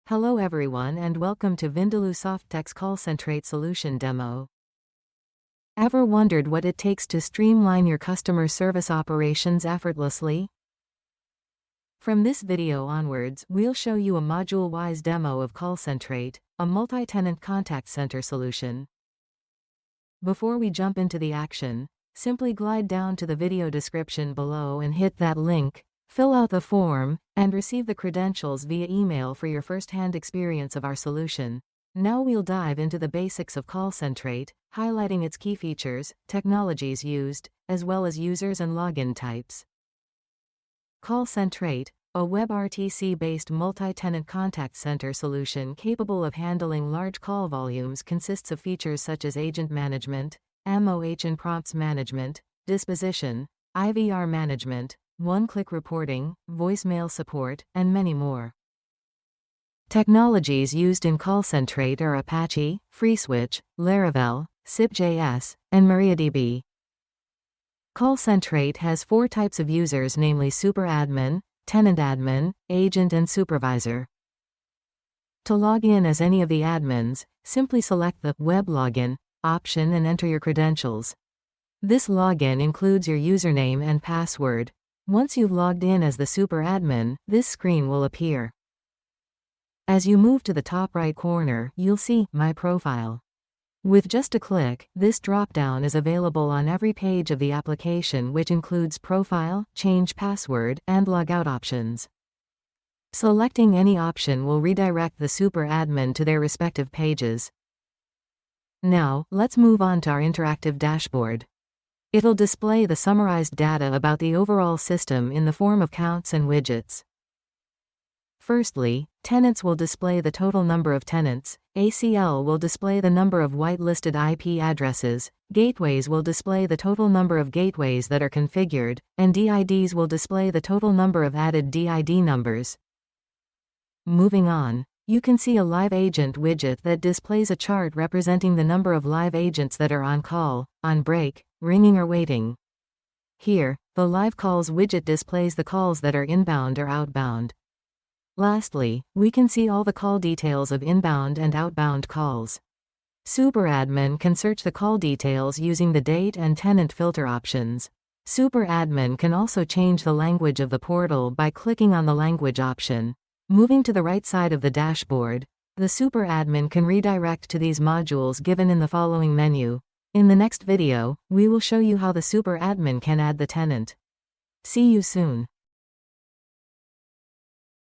Hello everyone and welcome to Vindaloo Softtech's CallCentr8 solution demo. Ever wondered what it takes to streamline your customer service operations effortlessly? From this video onwards, we'll show you a module-wise demo of CallCentr8, a multi-tenant contact center solution. Before we jump into the action, simply glide down to the video description below and hit that link. Fill out the form, and receive the credentials via email for your first-hand experience of our solution. Now we'll dive into the basics of CallCentr8, highlighting its key features, technologies used, as well as users and login types. CallCentr8, a WebRTC-based multi-tenant contact center solution capable of handling large call volumes, consists of features such as agent management, MOH and prompts management, disposition, IVR management, one-click reporting, voicemail support, and many more. Technologies used in CallCentr8 are Apache, FreeSwitch, Laravel, SIP.js, and MariaDB. CallCentr8 has 4 types of users, namely Super Admin, Tenant Admin, Agent, and Supervisor. To log in as any of the admins, simply select the Web Login option and enter your credentials. This login includes your username and password. Once you've logged in as the super admin, this screen will appear. As you move to the top right corner, you'll see My Profile. With just a click, this drop-down is available on every page of the application, which includes Profile, Change Password, and Logout options. Selecting any option will redirect the super admin to their respective pages. Now, let's move on to our interactive dashboard. It'll display the summarized data about the overall system in the form of counts and widgets. Firstly, tenants will display the total number of tenants, ACL will display the number of whitelisted IP addresses, gateways will display the total number of gateways that are configured, and DIDs will display the total number of added DID numbers. Moving on, you can see a live agent widget that displays a chart representing the number of live agents that are on call, on break, ringing or waiting. Here, the Live Calls widget displays the calls that are inbound or outbound. Lastly, we can see all the call details of inbound and outbound calls. SuperAdmin can search the call details using the date and tenant filter options. SuperAdmin can also change the language of the portal by clicking on the language option. Moving to the right side of the dashboard, the SuperAdmin can redirect to these modules given in the following menu. In the next video, we will show you how the super admin can add the tenant. See you soon.